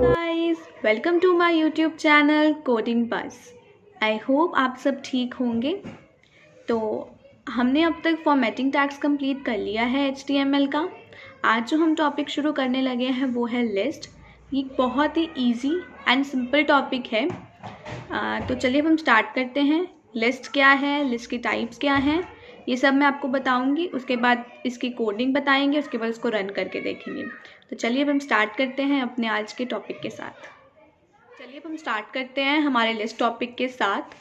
Guys, welcome to my YouTube channel coding bus. I hope आप सब ठीक होंगे। तो हमने अब तक फॉर्मेटिंग टैग्स कंप्लीट कर लिया है HTML का। आज जो हम टॉपिक शुरू करने लगे हैं वो है लिस्ट। ये बहुत ही इजी एंड सिंपल टॉपिक है। तो चलिए अब हम स्टार्ट करते हैं। लिस्ट क्या है, लिस्ट की टाइप्स क्या हैं, ये सब मैं आपको बताऊंगी। उसके बाद इसकी कोडिंग बताएंगे, उसके बाद उसको रन करके देखेंगे। तो चलिए अब हम स्टार्ट करते हैं अपने आज के टॉपिक के साथ। चलिए अब हम स्टार्ट करते हैं हमारे लिस्ट टॉपिक के साथ।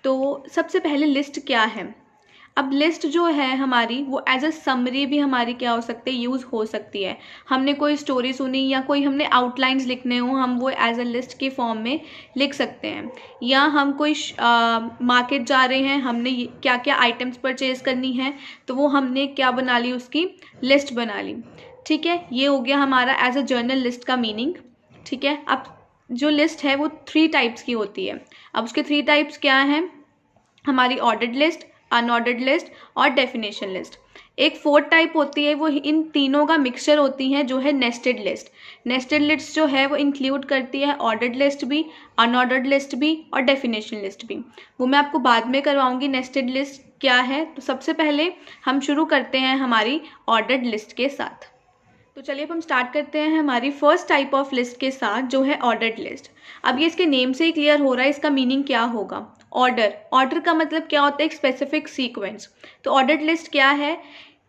तो सबसे पहले लिस्ट क्या है। अब लिस्ट जो है हमारी वो एज अ समरी भी हमारी क्या हो सकती है, यूज़ हो सकती है। हमने कोई स्टोरी सुनी या कोई हमने आउटलाइंस लिखने हो, हम वो एज अ लिस्ट के फॉर्म में लिख सकते हैं। या हम कोई मार्केट जा रहे हैं, हमने क्या क्या आइटम्स परचेज करनी है, तो वो हमने क्या बना ली, उसकी लिस्ट बना ली। ठीक है, ये हो गया हमारा एज अ जर्नल लिस्ट का मीनिंग। ठीक है, अब जो लिस्ट है वो 3 टाइप्स की होती है। अब उसके 3 टाइप्स क्या हैं, हमारी ऑर्डर्ड लिस्ट, अनऑर्डर्ड लिस्ट और डेफिनेशन लिस्ट। एक 4th टाइप होती है, वो इन तीनों का मिक्सचर होती है, जो है नेस्टेड लिस्ट। नेस्टेड लिस्ट जो है वो इंक्लूड करती है ऑर्डर्ड लिस्ट भी, अनऑर्डर्ड लिस्ट भी और डेफिनेशन लिस्ट भी। वो मैं आपको बाद में करवाऊंगी नेस्टेड लिस्ट क्या है। तो सबसे पहले हम शुरू करते हैं हमारी ऑर्डर्ड लिस्ट के साथ। तो चलिए अब हम स्टार्ट करते हैं हमारी फर्स्ट टाइप ऑफ लिस्ट के साथ, जो है ऑर्डर्ड लिस्ट। अब ये इसके नेम से ही क्लियर हो रहा है इसका मीनिंग क्या होगा। ऑर्डर, ऑर्डर का मतलब क्या होता है, एक स्पेसिफिक सीक्वेंस। तो ऑर्डर्ड लिस्ट क्या है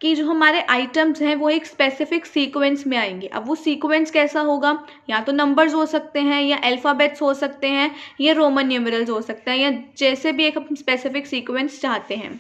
कि जो हमारे आइटम्स हैं वो एक स्पेसिफिक सीक्वेंस में आएंगे। अब वो सीक्वेंस कैसा होगा, या तो नंबर्स हो सकते हैं, या अल्फ़ाबेट्स हो सकते हैं, या रोमन न्यूमेरल्स हो सकते हैं, या जैसे भी एक हम स्पेसिफिक सीक्वेंस चाहते हैं।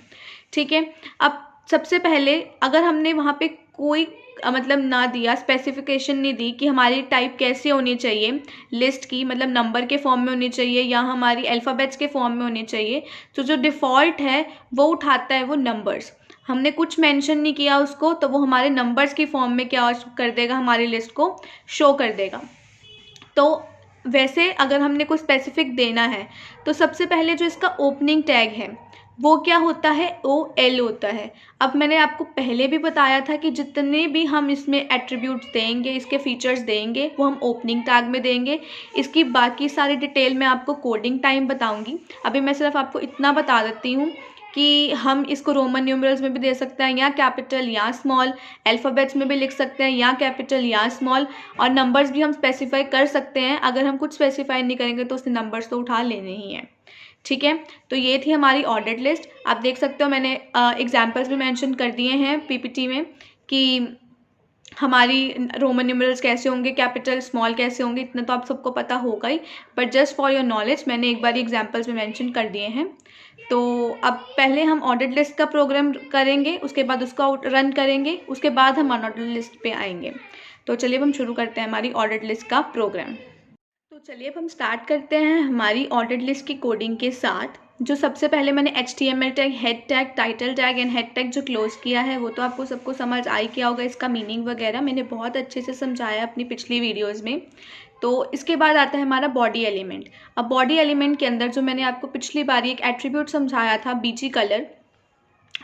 ठीक है, अब सबसे पहले अगर हमने वहाँ पे कोई मतलब ना दिया, स्पेसिफिकेशन नहीं दी कि हमारी टाइप कैसे होनी चाहिए लिस्ट की, मतलब नंबर के फॉर्म में होनी चाहिए या हमारी अल्फ़ाबेट्स के फॉर्म में होनी चाहिए, तो जो डिफ़ॉल्ट है वो उठाता है वो नंबर्स। हमने कुछ मेंशन नहीं किया उसको, तो वो हमारे नंबर्स की फॉर्म में क्या कर देगा, हमारी लिस्ट को शो कर देगा। तो वैसे अगर हमने कोई स्पेसिफिक देना है, तो सबसे पहले जो इसका ओपनिंग टैग है वो क्या होता है, OL होता है। अब मैंने आपको पहले भी बताया था कि जितने भी हम इसमें एट्रीब्यूट्स देंगे, इसके फीचर्स देंगे, वो हम ओपनिंग टैग में देंगे। इसकी बाकी सारी डिटेल मैं आपको कोडिंग टाइम बताऊंगी। अभी मैं सिर्फ आपको इतना बता देती हूँ कि हम इसको रोमन न्यूमरल्स में भी दे सकते हैं, या कैपिटल या स्मॉल, अल्फ़ाबेट्स में भी लिख सकते हैं, या कैपिटल या स्मॉल, और नंबर्स भी हम स्पेसिफाई कर सकते हैं। अगर हम कुछ स्पेसिफाई नहीं करेंगे तो उसने नंबर्स तो उठा लेने ही हैं। ठीक है, तो ये थी हमारी ऑर्डर्ड लिस्ट। आप देख सकते हो मैंने एग्जाम्पल्स भी मेंशन कर दिए हैं PPT में कि हमारी रोमन न्यूमरल्स कैसे होंगे, कैपिटल स्मॉल कैसे होंगे, इतना तो आप सबको पता होगा ही, but just for your knowledge मैंने एक बार एग्जाम्पल्स में मेंशन कर दिए हैं। तो अब पहले हम ऑर्डर्ड लिस्ट का प्रोग्राम करेंगे, उसके बाद उसका रन करेंगे, उसके बाद हम अनऑर्डर्ड लिस्ट पे आएंगे। तो चलिए अब हम शुरू करते हैं हमारी ऑर्डर्ड लिस्ट का प्रोग्राम। तो चलिए अब हम स्टार्ट करते हैं हमारी ऑर्डर्ड लिस्ट की कोडिंग के साथ। जो सबसे पहले मैंने HTML tag, head tag, title tag and head tag जो क्लोज किया है, वो तो आपको सबको समझ आ ही गया होगा, इसका मीनिंग वगैरह मैंने बहुत अच्छे से समझाया अपनी पिछली वीडियोज़ में। तो इसके बाद आता है हमारा बॉडी एलिमेंट। अब बॉडी एलिमेंट के अंदर जो मैंने आपको पिछली बार एक एट्रीब्यूट समझाया था, BG कलर,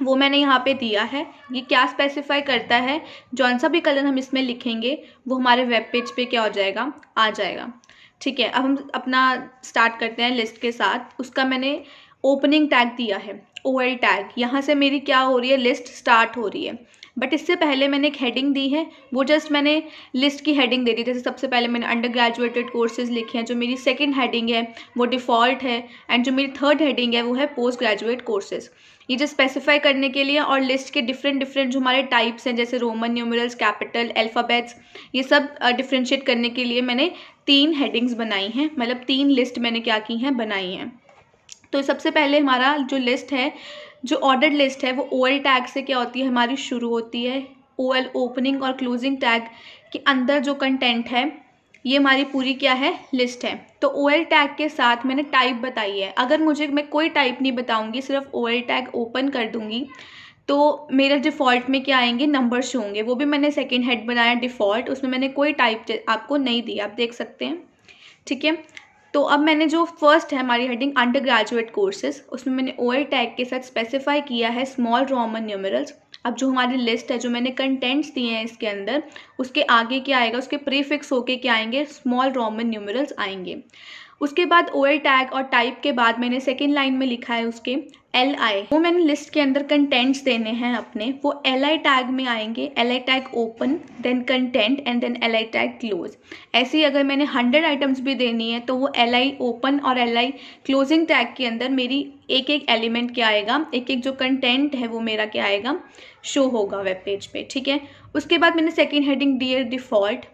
वो मैंने यहाँ पे दिया है। ये क्या स्पेसिफाई करता है, जौन सा भी कलर हम इसमें लिखेंगे वो हमारे वेब पेज पे क्या हो जाएगा, आ जाएगा। ठीक है, अब हम अपना स्टार्ट करते हैं लिस्ट के साथ। उसका मैंने ओपनिंग टैग दिया है, OL टैग। यहाँ से मेरी क्या हो रही है, लिस्ट स्टार्ट हो रही है। बट इससे पहले मैंने एक हेडिंग दी है, वो जस्ट मैंने लिस्ट की हेडिंग दे दी। जैसे सबसे पहले मैंने अंडर ग्रेजुएटेड कोर्सेज लिखे हैं, जो मेरी सेकंड हेडिंग है वो डिफ़ॉल्ट है, एंड जो मेरी थर्ड हेडिंग है वो है पोस्ट ग्रेजुएट कोर्सेज। ये जो स्पेसिफाई करने के लिए, और लिस्ट के डिफरेंट जो हमारे टाइप्स हैं, जैसे रोमन न्यूमरल्स, कैपिटल, अल्फ़ाबेट्स, ये सब डिफ्रेंशिएट करने के लिए मैंने 3 हेडिंग्स बनाई हैं, मतलब 3 लिस्ट मैंने क्या की हैं, बनाई हैं। तो सबसे पहले हमारा जो लिस्ट है, जो ऑर्डर्ड लिस्ट है, वो OL टैग से क्या होती है, हमारी शुरू होती है। OL ओपनिंग और क्लोजिंग टैग के अंदर जो कंटेंट है, ये हमारी पूरी क्या है, लिस्ट है। तो OL टैग के साथ मैंने टाइप बताई है। अगर मैं कोई टाइप नहीं बताऊंगी, सिर्फ OL टैग ओपन कर दूंगी, तो मेरे डिफ़ॉल्ट में क्या आएंगे, नंबर्स होंगे। वो भी मैंने सेकेंड हेड बनाया डिफ़ॉल्ट, उसमें मैंने कोई टाइप आपको नहीं दी, आप देख सकते हैं। ठीक है, तो अब मैंने जो फर्स्ट है हमारी हेडिंग अंडर ग्रेजुएट कोर्सेज, उसमें मैंने OL टैग के साथ स्पेसिफाई किया है स्मॉल रोमन न्यूमरल्स। अब जो हमारी लिस्ट है, जो मैंने कंटेंट्स दिए हैं इसके अंदर, उसके आगे क्या आएगा, उसके प्रीफिक्स होके क्या आएंगे, स्मॉल रोमन न्यूमरल्स आएंगे। उसके बाद OL टैग और टाइप के बाद मैंने सेकेंड लाइन में लिखा है उसके LI, वो मैंने लिस्ट के अंदर कंटेंट्स देने हैं अपने, वो LI टैग में आएंगे। LI tag open, then content and then LI tag close. ऐसे ही अगर मैंने 100 आइटम्स भी देनी है तो वो LI ओपन और LI क्लोजिंग टैग के अंदर मेरी एक एक एलिमेंट क्या आएगा, एक एक जो कंटेंट है वो मेरा क्या आएगा, शो होगा वेब पेज पे, ठीक है। उसके बाद मैंने सेकेंड हेडिंग दी है डिफ़ॉल्ट।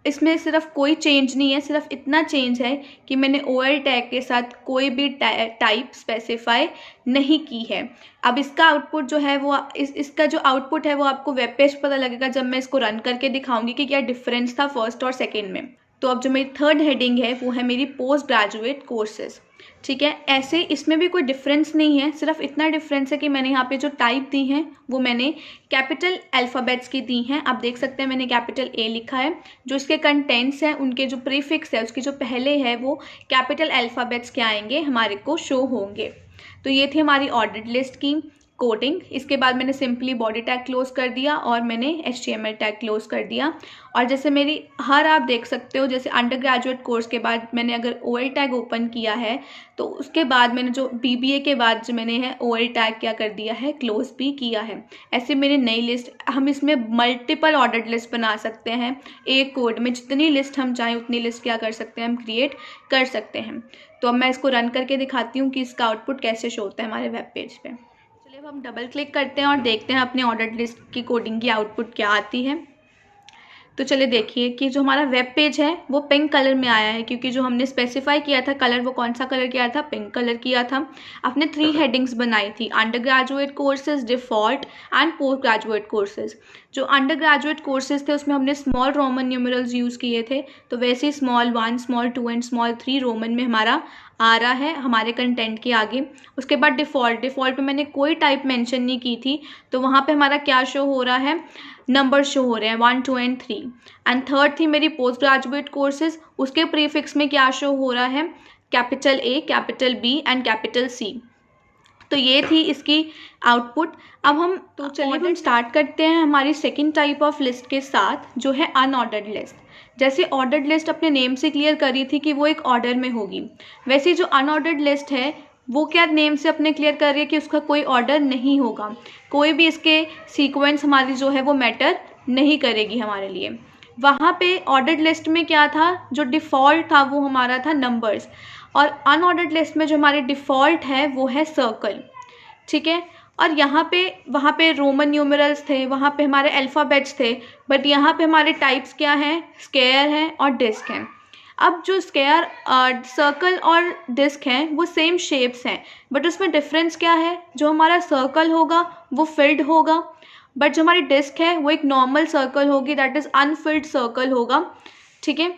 इसमें सिर्फ कोई चेंज नहीं है, सिर्फ इतना चेंज है कि मैंने OL टैग के साथ कोई भी टाइप स्पेसिफाई नहीं की है। अब इसका आउटपुट जो है वो इसका जो आउटपुट है वो आपको वेब पेज पता लगेगा जब मैं इसको रन करके दिखाऊंगी कि क्या डिफरेंस था फर्स्ट और सेकेंड में। तो अब जो मेरी थर्ड हेडिंग है वो है मेरी पोस्ट ग्रेजुएट कोर्सेज, ठीक है। ऐसे इसमें भी कोई डिफरेंस नहीं है, सिर्फ इतना डिफरेंस है कि मैंने यहाँ पे जो टाइप दी हैं वो मैंने कैपिटल अल्फ़ाबेट्स की दी हैं। आप देख सकते हैं मैंने कैपिटल A लिखा है। जो इसके कंटेंट्स हैं उनके जो प्रीफिक्स है उसकी जो पहले है वो कैपिटल अल्फ़ाबेट्स के आएंगे, हमारे को शो होंगे। तो ये थी हमारी ऑर्डर्ड लिस्ट की कोडिंग। इसके बाद मैंने सिंपली बॉडी टैग क्लोज कर दिया और मैंने HTML टैग क्लोज कर दिया। और जैसे मेरी आप देख सकते हो, जैसे अंडर ग्रेजुएट कोर्स के बाद मैंने अगर OL टैग ओपन किया है तो उसके बाद मैंने जो BBA के बाद जो मैंने है OL टैग क्या कर दिया है, क्लोज भी किया है। ऐसे मेरी नई लिस्ट, हम इसमें मल्टीपल ऑर्डर्ड लिस्ट बना सकते हैं। एक कोड में जितनी लिस्ट हम चाहें उतनी लिस्ट क्या कर सकते हैं, हम क्रिएट कर सकते हैं। तो अब मैं इसको रन करके दिखाती हूँ कि इसका आउटपुट कैसे शो होता है हमारे वेब पेज पे। चलिए अब हम डबल क्लिक करते हैं और देखते हैं अपने ऑर्डर्ड लिस्ट की कोडिंग की आउटपुट क्या आती है। तो चलिए देखिए कि जो हमारा वेब पेज है वो पिंक कलर में आया है, क्योंकि जो हमने स्पेसिफाई किया था कलर, वो कौन सा कलर किया था, पिंक कलर किया था। आपने 3 हेडिंग्स बनाई थी, under graduate courses, default and post graduate courses. जो अंडर ग्रेजुएट कोर्सेज थे उसमें हमने स्मॉल रोमन न्यूमरल्स यूज़ किए थे, तो वैसे ही small 1, small 2 and small 3 Roman में हमारा आ रहा है हमारे कंटेंट के आगे। उसके बाद डिफ़ॉल्ट पे मैंने कोई टाइप मेंशन नहीं की थी, तो वहाँ पे हमारा क्या शो हो रहा है, नंबर शो हो रहे हैं 1, 2 एंड 3। एंड थर्ड थी मेरी पोस्ट ग्रेजुएट कोर्सेज, उसके प्रीफिक्स में क्या शो हो रहा है, capital A, capital B and capital C। तो ये थी इसकी आउटपुट। अब चलिए हम स्टार्ट करते हैं हमारी सेकंड टाइप ऑफ लिस्ट के साथ, जो है अनऑर्डर्ड लिस्ट। जैसे ऑर्डर्ड लिस्ट अपने नेम से क्लियर करी थी कि वो एक ऑर्डर में होगी, वैसे जो अनऑर्डर्ड लिस्ट है वो क्या नेम से अपने क्लियर कर रही है कि उसका कोई ऑर्डर नहीं होगा, कोई भी इसके सीक्वेंस हमारी जो है वो मैटर नहीं करेगी हमारे लिए। वहाँ पे ऑर्डर्ड लिस्ट में क्या था, जो डिफ़ॉल्ट था वो हमारा था नंबर्स, और अनऑर्डर्ड लिस्ट में जो हमारे डिफ़ॉल्ट है वो है सर्कल, ठीक है। और वहाँ पे रोमन न्यूमरल्स थे, वहाँ पे हमारे अल्फ़ाबेट्स थे, बट यहाँ पे हमारे टाइप्स क्या हैं, स्क्वायर हैं और डिस्क हैं। अब जो स्क्वायर, सर्कल और डिस्क हैं वो सेम शेप्स हैं, बट उसमें डिफरेंस क्या है, जो हमारा सर्कल होगा वो फिल्ड होगा, बट जो हमारी डिस्क है वो एक नॉर्मल सर्कल होगी, दैट इज़ अनफिल्ड सर्कल होगा, ठीक है।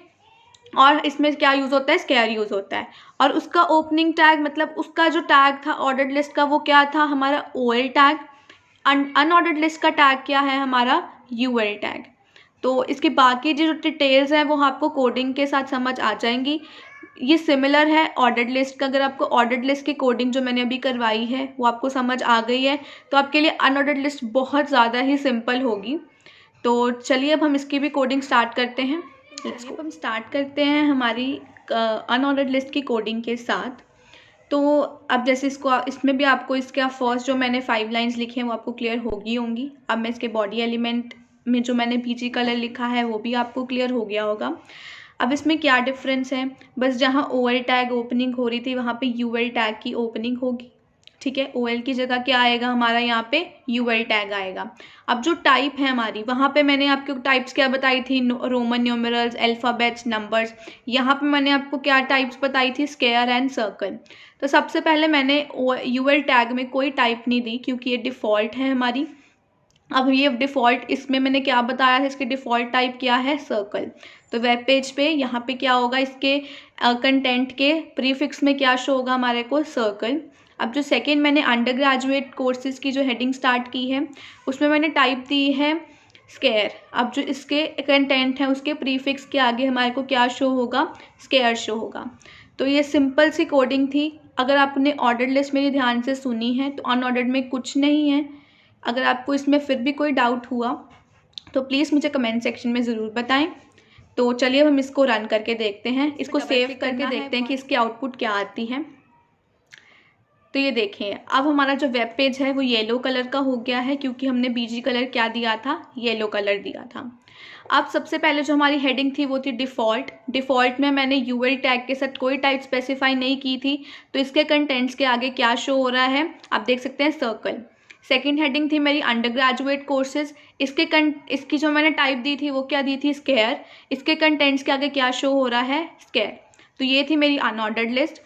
और इसमें क्या यूज़ होता है, स्क्वायर यूज़ होता है। और उसका ओपनिंग टैग, मतलब उसका जो टैग था ऑर्डर्ड लिस्ट का, वो क्या था, हमारा OL टैग। अनऑर्डर्ड लिस्ट का टैग क्या है, हमारा UL टैग। तो इसकी बाकी जो डिटेल्स हैं वो आपको कोडिंग के साथ समझ आ जाएंगी। ये सिमिलर है ऑर्डर्ड लिस्ट का। अगर आपको ऑर्डर्ड लिस्ट की कोडिंग जो मैंने अभी करवाई है वो आपको समझ आ गई है तो आपके लिए अनऑर्डर्ड लिस्ट बहुत ज़्यादा ही सिंपल होगी। तो चलिए अब हम इसकी भी कोडिंग स्टार्ट करते हैं। चलिए हम स्टार्ट करते हैं हमारी अनऑर्डर्ड लिस्ट की कोडिंग के साथ। तो अब जैसे इसमें भी आपको इसका फर्स्ट जो मैंने 5 लाइंस लिखी हैं वो आपको क्लियर होंगी। अब मैं इसके बॉडी एलिमेंट में जो मैंने PG कलर लिखा है वो भी आपको क्लियर हो गया होगा। अब इसमें क्या डिफरेंस है, बस जहाँ OL टैग ओपनिंग हो रही थी वहाँ पे UL टैग की ओपनिंग होगी, ठीक है। OL की जगह क्या आएगा, हमारा यहाँ पे UL टैग आएगा। अब जो टाइप है हमारी, वहाँ पे मैंने आपको टाइप्स क्या बताई थी, रोमन न्यूमरल्स, अल्फ़ाबेट्स, नंबर्स। यहाँ पे मैंने आपको क्या टाइप्स बताई थी, स्क्वायर एंड सर्कल। तो सबसे पहले मैंने UL टैग में कोई टाइप नहीं दी क्योंकि ये डिफ़ॉल्ट है हमारी। अब ये डिफ़ॉल्ट, इसमें मैंने क्या बताया था, इसके डिफ़ॉल्ट टाइप क्या है, सर्कल। तो वेब पेज पे यहाँ पे क्या होगा, इसके कंटेंट के प्रीफिक्स में क्या शो होगा हमारे को, सर्कल। अब जो सेकंड मैंने अंडर ग्रेजुएट कोर्सेज़ की जो हेडिंग स्टार्ट की है उसमें मैंने टाइप दी है स्क्वायर। अब जो इसके कंटेंट है उसके प्रीफिक्स के आगे हमारे को क्या शो होगा, स्क्वायर शो होगा। तो ये सिंपल सी कोडिंग थी। अगर आपने ऑर्डर्ड लिस्ट मेरी ध्यान से सुनी है तो अनऑर्डर्ड में कुछ नहीं है, अगर आपको इसमें फिर भी कोई डाउट हुआ तो प्लीज़ मुझे कमेंट सेक्शन में ज़रूर बताएं। तो चलिए अब हम इसको रन करके देखते हैं, इसको सेव करके देखते हैं कि इसकी आउटपुट क्या आती है। तो ये देखें, अब हमारा जो वेब पेज है वो येलो कलर का हो गया है, क्योंकि हमने बीजी कलर क्या दिया था, येलो कलर दिया था। अब सबसे पहले जो हमारी हेडिंग थी वो थी डिफ़ॉल्ट। डिफ़ॉल्ट में मैंने यूएल टैग के साथ कोई टाइप स्पेसिफाई नहीं की थी, तो इसके कंटेंट्स के आगे क्या शो हो रहा है आप देख सकते हैं, सर्कल। सेकंड हेडिंग थी मेरी अंडर ग्रेजुएट कोर्सेज। इसकी जो मैंने टाइप दी थी वो क्या दी थी, स्केयर। इसके कंटेंट्स के आगे क्या शो हो रहा है, स्केयर। तो ये थी मेरी अनऑर्डर्ड लिस्ट।